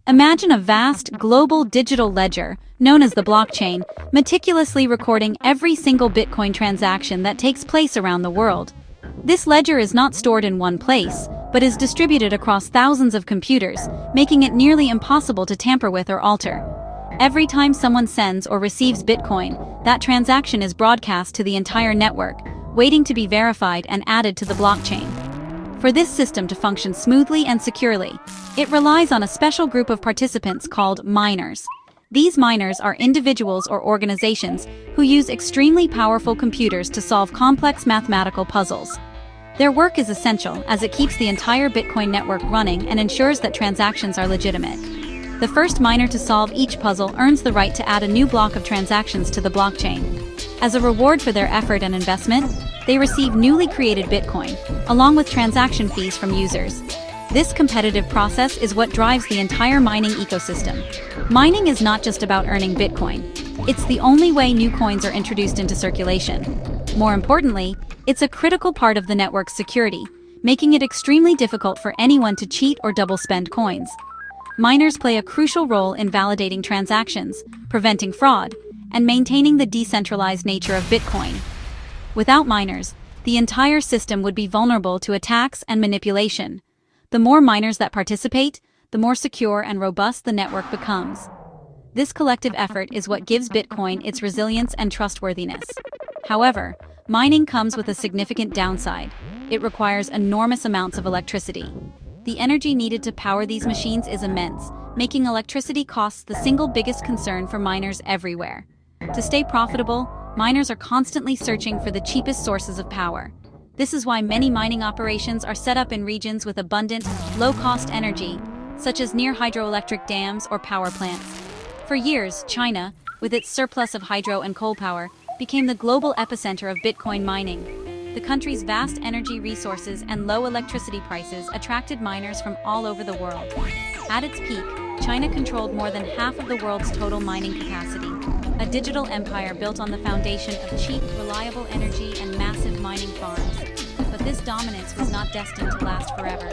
Imagine a vast, global digital ledger, known as the blockchain, meticulously recording every single Bitcoin transaction that takes place around the world. This ledger is not stored in one place, but is distributed across thousands of computers, making it nearly impossible to tamper with or alter. Every time someone sends or receives Bitcoin, that transaction is broadcast to the entire network, waiting to be verified and added to the blockchain. For this system to function smoothly and securely, it relies on a special group of participants called miners. These miners are individuals or organizations who use extremely powerful computers to solve complex mathematical puzzles. Their work is essential as it keeps the entire Bitcoin network running and ensures that transactions are legitimate. The first miner to solve each puzzle earns the right to add a new block of transactions to the blockchain. As a reward for their effort and investment, they receive newly created Bitcoin, along with transaction fees from users. This competitive process is what drives the entire mining ecosystem. Mining is not just about earning Bitcoin. It's the only way new coins are introduced into circulation. More importantly, it's a critical part of the network's security, making it extremely difficult for anyone to cheat or double-spend coins. Miners play a crucial role in validating transactions, preventing fraud, and maintaining the decentralized nature of Bitcoin. Without miners, the entire system would be vulnerable to attacks and manipulation. The more miners that participate, the more secure and robust the network becomes. This collective effort is what gives Bitcoin its resilience and trustworthiness. However, mining comes with a significant downside. It requires enormous amounts of electricity. The energy needed to power these machines is immense, making electricity costs the single biggest concern for miners everywhere. To stay profitable, miners are constantly searching for the cheapest sources of power. This is why many mining operations are set up in regions with abundant, low-cost energy, such as near hydroelectric dams or power plants. For years, China, with its surplus of hydro and coal power, became the global epicenter of Bitcoin mining. The country's vast energy resources and low electricity prices attracted miners from all over the world. At its peak, China controlled more than half of the world's total mining capacity, a digital empire built on the foundation of cheap, reliable energy and massive mining farms. But this dominance was not destined to last forever.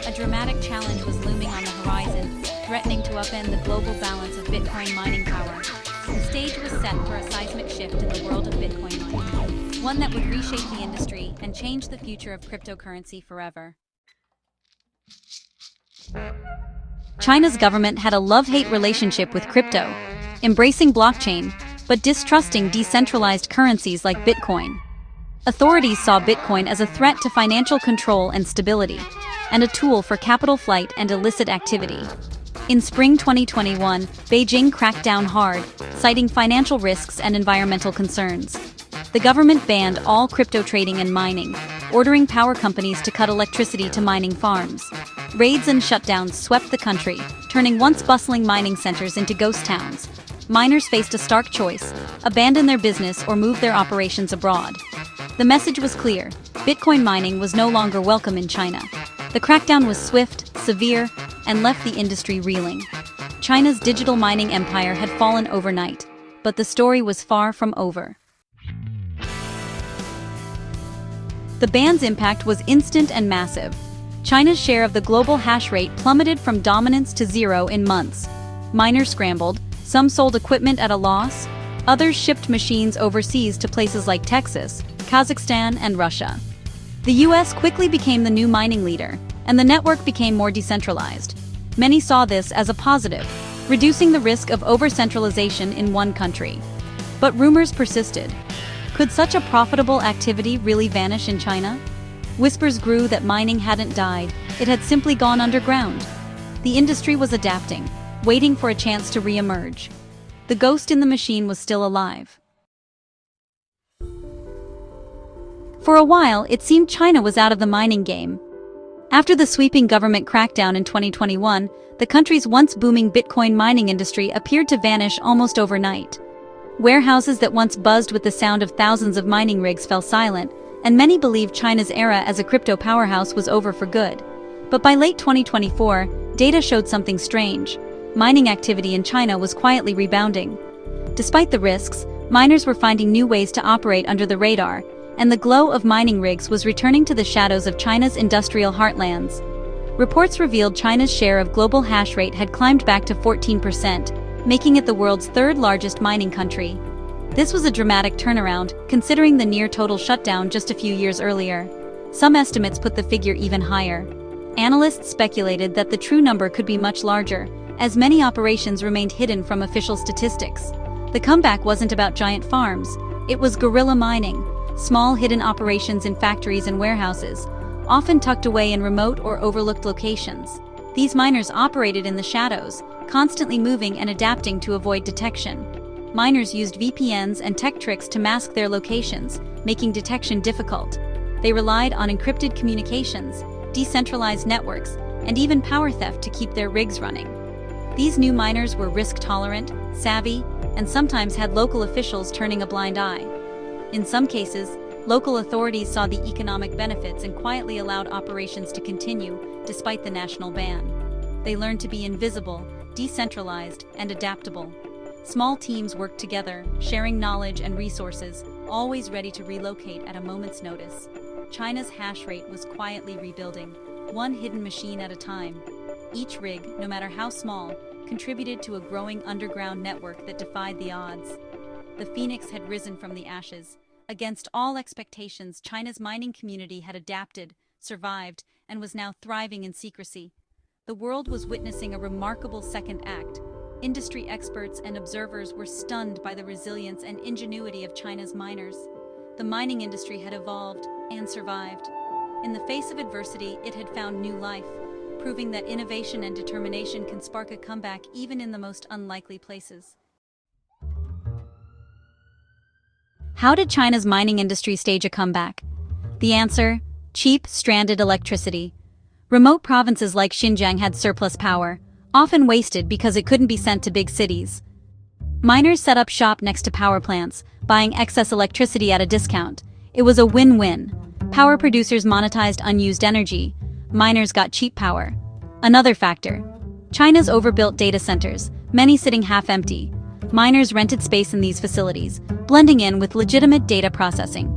A dramatic challenge was looming on the horizon, threatening to upend the global balance of Bitcoin mining power. The stage was set for a seismic shift in the world of Bitcoin mining, one that would reshape the industry and change the future of cryptocurrency forever. China's government had a love-hate relationship with crypto, embracing blockchain, but distrusting decentralized currencies like Bitcoin. Authorities saw Bitcoin as a threat to financial control and stability, and a tool for capital flight and illicit activity. In spring 2021, Beijing cracked down hard, citing financial risks and environmental concerns. The government banned all crypto trading and mining, ordering power companies to cut electricity to mining farms. Raids and shutdowns swept the country, turning once bustling mining centers into ghost towns. Miners faced a stark choice: abandon their business or move their operations abroad. The message was clear: Bitcoin mining was no longer welcome in China. The crackdown was swift, severe, and left the industry reeling. China's digital mining empire had fallen overnight, but the story was far from over. The ban's impact was instant and massive. China's share of the global hash rate plummeted from dominance to zero in months. Miners scrambled, some sold equipment at a loss, others shipped machines overseas to places like Texas, Kazakhstan, and Russia. The US quickly became the new mining leader, and the network became more decentralized. Many saw this as a positive, reducing the risk of over-centralization in one country. But rumors persisted. Could such a profitable activity really vanish in China? Whispers grew that mining hadn't died, it had simply gone underground. The industry was adapting, waiting for a chance to re-emerge. The ghost in the machine was still alive. For a while, it seemed China was out of the mining game. After the sweeping government crackdown in 2021, the country's once booming Bitcoin mining industry appeared to vanish almost overnight. Warehouses that once buzzed with the sound of thousands of mining rigs fell silent, and many believed China's era as a crypto powerhouse was over for good. But by late 2024, data showed something strange. Mining activity in China was quietly rebounding. Despite the risks, miners were finding new ways to operate under the radar, and the glow of mining rigs was returning to the shadows of China's industrial heartlands. Reports revealed China's share of global hash rate had climbed back to 14%, making it the world's third largest mining country. This was a dramatic turnaround, considering the near-total shutdown just a few years earlier. Some estimates put the figure even higher. Analysts speculated that the true number could be much larger, as many operations remained hidden from official statistics. The comeback wasn't about giant farms, it was guerrilla mining, small hidden operations in factories and warehouses, often tucked away in remote or overlooked locations. These miners operated in the shadows, constantly moving and adapting to avoid detection. Miners used VPNs and tech tricks to mask their locations, making detection difficult. They relied on encrypted communications, decentralized networks, and even power theft to keep their rigs running. These new miners were risk-tolerant, savvy, and sometimes had local officials turning a blind eye. In some cases, local authorities saw the economic benefits and quietly allowed operations to continue despite the national ban. They learned to be invisible, decentralized, and adaptable. Small teams worked together, sharing knowledge and resources, always ready to relocate at a moment's notice. China's hash rate was quietly rebuilding, one hidden machine at a time. Each rig, no matter how small, contributed to a growing underground network that defied the odds. The phoenix had risen from the ashes. Against all expectations, China's mining community had adapted, survived, and was now thriving in secrecy. The world was witnessing a remarkable second act. Industry experts and observers were stunned by the resilience and ingenuity of China's miners. The mining industry had evolved and survived. In the face of adversity, it had found new life, proving that innovation and determination can spark a comeback even in the most unlikely places. How did China's mining industry stage a comeback? The answer: cheap, stranded electricity. Remote provinces like Xinjiang had surplus power, often wasted because it couldn't be sent to big cities. Miners set up shop next to power plants, buying excess electricity at a discount. It was a win-win. Power producers monetized unused energy. Miners got cheap power. Another factor: China's overbuilt data centers, many sitting half-empty. Miners rented space in these facilities, blending in with legitimate data processing.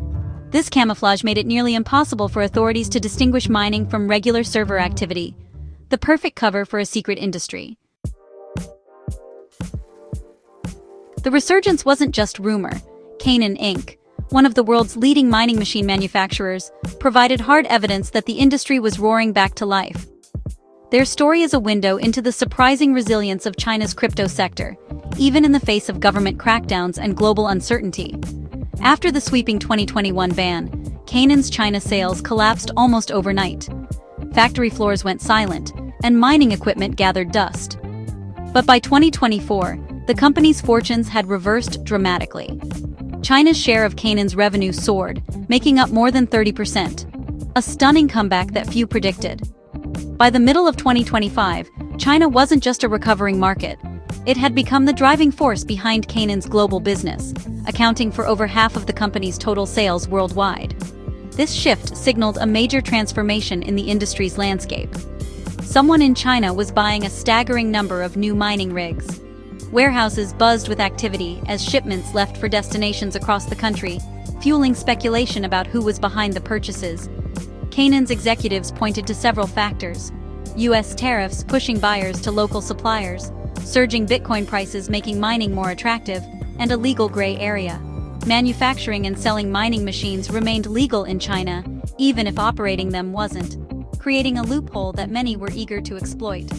This camouflage made it nearly impossible for authorities to distinguish mining from regular server activity. The perfect cover for a secret industry. The resurgence wasn't just rumor. Canaan Inc., one of the world's leading mining machine manufacturers, provided hard evidence that the industry was roaring back to life. Their story is a window into the surprising resilience of China's crypto sector, even in the face of government crackdowns and global uncertainty. After the sweeping 2021 ban, Canaan's China sales collapsed almost overnight. Factory floors went silent, and mining equipment gathered dust. But by 2024, the company's fortunes had reversed dramatically. China's share of Canaan's revenue soared, making up more than 30%. A stunning comeback that few predicted. By the middle of 2025, China wasn't just a recovering market. It had become the driving force behind Canaan's global business, accounting for over half of the company's total sales worldwide. This shift signaled a major transformation in the industry's landscape. Someone in China was buying a staggering number of new mining rigs. Warehouses buzzed with activity as shipments left for destinations across the country, fueling speculation about who was behind the purchases. Canaan's executives pointed to several factors: U.S. tariffs pushing buyers to local suppliers, surging Bitcoin prices making mining more attractive, and a legal gray area. Manufacturing and selling mining machines remained legal in China, even if operating them wasn't, creating a loophole that many were eager to exploit.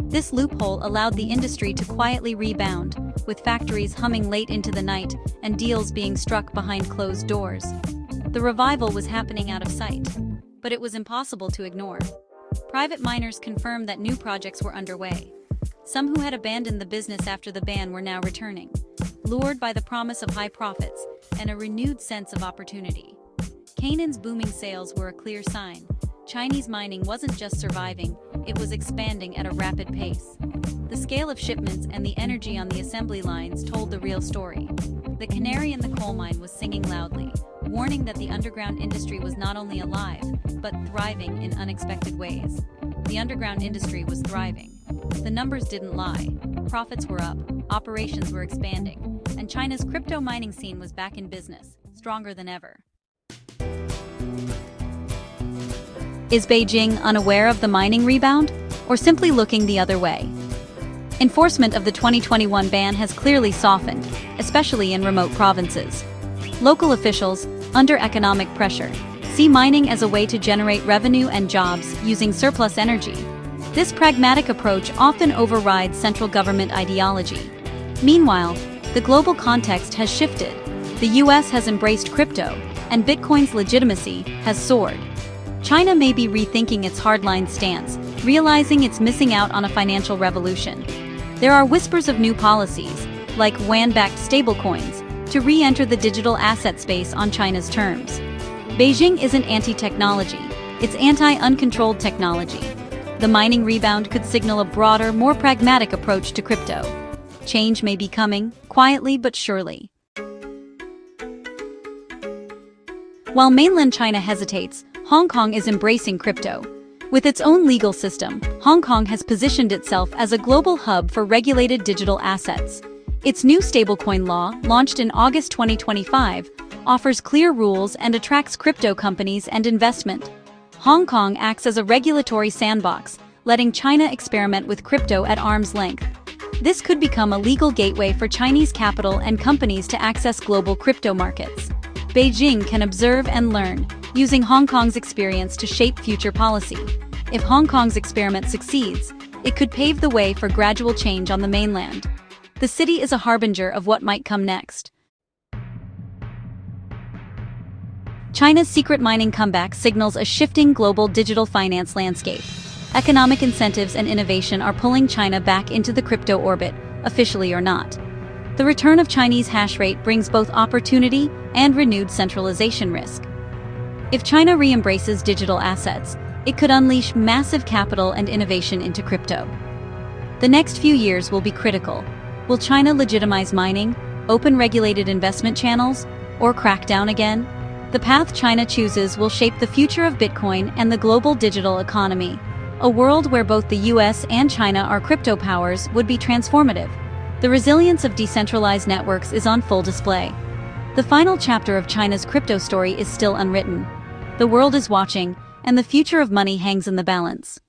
This loophole allowed the industry to quietly rebound, with factories humming late into the night and deals being struck behind closed doors. The revival was happening out of sight, but it was impossible to ignore. Private miners confirmed that new projects were underway. Some who had abandoned the business after the ban were now returning, lured by the promise of high profits and a renewed sense of opportunity. Canaan's booming sales were a clear sign. Chinese mining wasn't just surviving, it was expanding at a rapid pace. The scale of shipments and the energy on the assembly lines told the real story. The canary in the coal mine was singing loudly, warning that the underground industry was not only alive, but thriving in unexpected ways. The underground industry was thriving. The numbers didn't lie. Profits were up, operations were expanding, and China's crypto mining scene was back in business, stronger than ever. Is Beijing unaware of the mining rebound, or simply looking the other way? Enforcement of the 2021 ban has clearly softened, especially in remote provinces. Local officials, under economic pressure, see mining as a way to generate revenue and jobs using surplus energy. This pragmatic approach often overrides central government ideology. Meanwhile, the global context has shifted. The US has embraced crypto, and Bitcoin's legitimacy has soared. China may be rethinking its hardline stance, realizing it's missing out on a financial revolution. There are whispers of new policies, like yuan-backed stablecoins, to re-enter the digital asset space on China's terms. Beijing isn't anti-technology, it's anti-uncontrolled technology. The mining rebound could signal a broader, more pragmatic approach to crypto. Change may be coming, quietly but surely. While mainland China hesitates, Hong Kong is embracing crypto. With its own legal system, Hong Kong has positioned itself as a global hub for regulated digital assets. Its new stablecoin law, launched in August 2025, offers clear rules and attracts crypto companies and investment. Hong Kong acts as a regulatory sandbox, letting China experiment with crypto at arm's length. This could become a legal gateway for Chinese capital and companies to access global crypto markets. Beijing can observe and learn, using Hong Kong's experience to shape future policy. If Hong Kong's experiment succeeds, it could pave the way for gradual change on the mainland. The city is a harbinger of what might come next. China's secret mining comeback signals a shifting global digital finance landscape. Economic incentives and innovation are pulling China back into the crypto orbit, officially or not. The return of Chinese Hashrate brings both opportunity and renewed centralization risk. If China re-embraces digital assets, it could unleash massive capital and innovation into crypto. The next few years will be critical. Will China legitimize mining, open regulated investment channels, or crack down again? The path China chooses will shape the future of Bitcoin and the global digital economy. A world where both the US and China are crypto powers would be transformative. The resilience of decentralized networks is on full display. The final chapter of China's crypto story is still unwritten. The world is watching, and the future of money hangs in the balance.